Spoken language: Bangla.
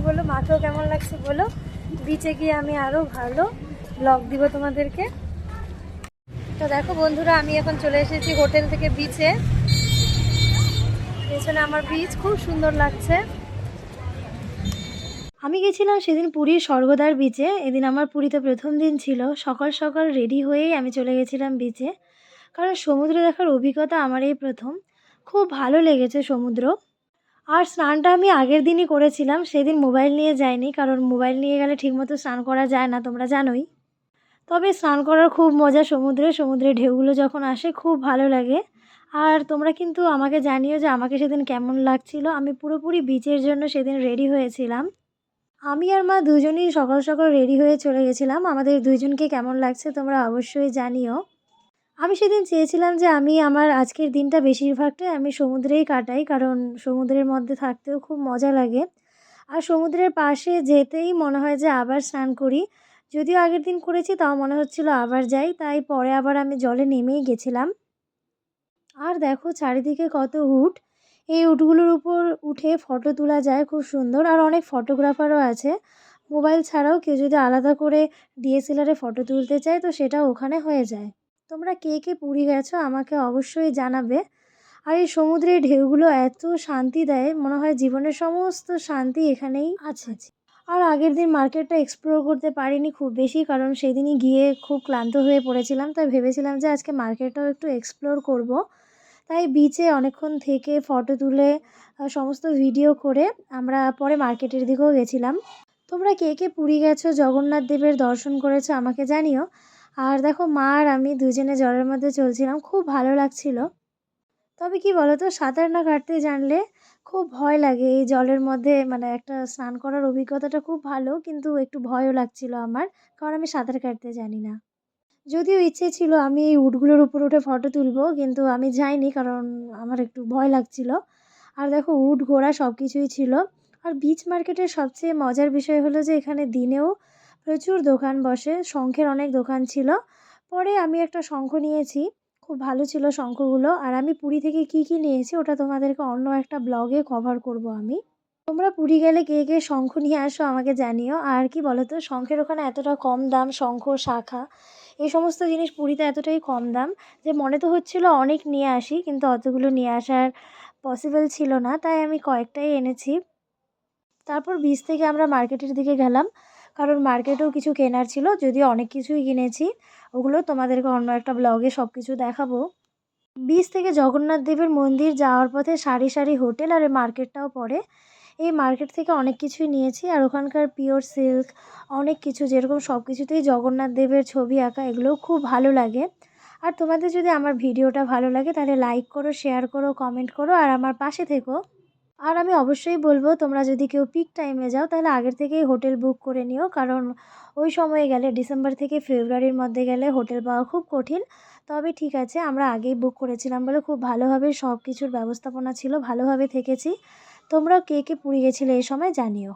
বলো, মাকেও কেমন লাগছে বলো। বিচে গিয়ে আমি আরও ভালো ব্লগ দিব তোমাদেরকে। তো দেখো বন্ধুরা, আমি এখন চলে এসেছি হোটেল থেকে বিচে। পেছনে আমার বিচ খুব সুন্দর লাগছে। আমি গেছিলাম সেদিন পুরীর স্বর্গদ্বার বিচে। এদিন আমার পুরীতে প্রথম দিন ছিল। সকাল সকাল রেডি হয়েই আমি চলে গেছিলাম বিচে, কারণ সমুদ্র দেখার অভিজ্ঞতা আমার এই প্রথম। খুব ভালো লেগেছে সমুদ্র। আর স্নানটা আমি আগের দিনই করেছিলাম, সেদিন মোবাইল নিয়ে যাইনি, কারণ মোবাইল নিয়ে গেলে ঠিকমতো স্নান করা যায় না, তোমরা জানোই। তবে স্নান করার খুব মজা সমুদ্রের ঢেউগুলো যখন আসে খুব ভালো লাগে। আর তোমরা কিন্তু আমাকে জানিও যে আমাকে সেদিন কেমন লাগছিল। আমি পুরোপুরি বিচের জন্য সেদিন রেডি হয়েছিলাম। আমি আর মা দুজনেই সকাল সকাল রেডি হয়ে চলে গেছিলাম। আমাদের দুইজনকে কেমন লাগছে তোমরা অবশ্যই জানিও। আমি সেদিন চেয়েছিলাম যে আমি আমার আজকের দিনটা বেশিরভাগটাই আমি সমুদ্রেই কাটাই, কারণ সমুদ্রের মধ্যে থাকতেও খুব মজা লাগে। আর সমুদ্রের পাশে যেতেই মনে হয় যে আবার স্নান করি। যদিও আগের দিন করেছি তাও মনে হচ্ছিল আবার যাই, তাই পরে আবার আমি জলে নেমেই গেছিলাম। আর দেখো চারিদিকে কত উট। এই উটগুলোর উপর উঠে ফটো তোলা যায় খুব সুন্দর। আর অনেক ফটোগ্রাফারও আছে। মোবাইল ছাড়াও কেউ যদি আলাদা করে ডিএসএলআরে ফটো তুলতে চায় তো সেটাও ওখানে হয়ে যায়। তোমরা কে কে পুরী গেছো আমাকে অবশ্যই জানাবে। আর এই সমুদ্রের ঢেউগুলো এত শান্তি দেয়, মনে হয় জীবনের সমস্ত শান্তি এখানেই আছে। আর আগের দিন মার্কেটটা এক্সপ্লোর করতে পারিনি খুব বেশি, কারণ সেদিনই গিয়ে খুব ক্লান্ত হয়ে পড়েছিলাম। তাই ভেবেছিলাম যে আজকে মার্কেটটাও একটু এক্সপ্লোর করব। তাই বিচে অনেকক্ষণ থেকে ফটো তুলে সমস্ত ভিডিও করে আমরা পরে মার্কেটের দিকেও গেছিলাম। তোমরা কে কে পুরী গেছো, জগন্নাথ দেবের দর্শন করেছো আমাকে জানিও। আর দেখো মা আর আমি দুজনে জলের মধ্যে চলছিলাম, খুব ভালো লাগছিল। তবে কি বলতো, সাঁতার না কাটতে জানলে খুব ভয় লাগে এই জলের মধ্যে। মানে একটা স্নান করার অভিজ্ঞতাটা খুব ভালো, কিন্তু একটু ভয়ও লাগছিল আমার, কারণ আমি সাঁতার কাটতে জানি না। যদিও ইচ্ছে ছিল আমি এই উটগুলোর উপর উঠে ফটো তুলবো, কিন্তু আমি যাইনি কারণ আমার একটু ভয় লাগছিল। আর দেখো উট ঘোড়া সব কিছুই ছিল। আর বিচ মার্কেটের সবচেয়ে মজার বিষয় হলো যে এখানে দিনেও প্রচুর দোকান বসে, শঙ্খের অনেক দোকান ছিল। পরে আমি একটা শঙ্খ নিয়েছি, খুব ভালো ছিল শঙ্খগুলো। আর আমি পুরী থেকে কি কি নিয়েছি ওটা তোমাদেরকে অন্য একটা ব্লগে কভার করব আমি। তোমরা পুরী গেলে কে কে শঙ্খ নিয়ে আসো আমাকে জানিও। আর কি বলো তো, শঙ্খের ওখানে এতটা কম দাম, শঙ্খ শাখা এই সমস্ত জিনিস পুরীতে এতটাই কম দাম যে মনে তো হচ্ছিল অনেক নিয়ে আসি, কিন্তু অতগুলো নিয়ে আসার পসিবল ছিল না, তাই আমি কয়েকটাই এনেছি। তারপর বিচ থেকে আমরা মার্কেটের দিকে গেলাম, কারণ মার্কেটেও কিছু কেনার ছিল, যদিও অনেক কিছুই কিনেছি। ওগুলো তোমাদেরকে অন্য একটা ব্লগে সব কিছু দেখাবো। বিচ থেকে জগন্নাথ দেবের মন্দির যাওয়ার পথে সারি সারি হোটেল আর এই মার্কেটটাও পড়ে। এই মার্কেট থেকে অনেক কিছুই নিয়েছি। আর ওখানকার পিওর সিল্ক অনেক কিছু, যেরকম সব কিছুতেই জগন্নাথ দেবের ছবি আঁকা, এগুলোও খুব ভালো লাগে। আর তোমাদের যদি আমার ভিডিওটা ভালো লাগে তাহলে লাইক করো, শেয়ার করো, কমেন্ট করো আর আমার পাশে থেকো। আর আমি অবশ্যই বলবো তোমরা যদি কেউ পিক টাইমে যাও তাহলে আগের থেকেই হোটেল বুক করে নিও, কারণ ওই সময়ে গেলে ডিসেম্বর থেকে ফেব্রুয়ারির মধ্যে গেলে হোটেল পাওয়া খুব কঠিন। তবে ঠিক আছে, আমরা আগেই বুক করেছিলাম বলে খুব ভালোভাবে সব কিছুর ব্যবস্থাপনা ছিল, ভালোভাবে থেকেছি। তোমরাও কে কে পুরী গেছিলে এই সময় জানিও।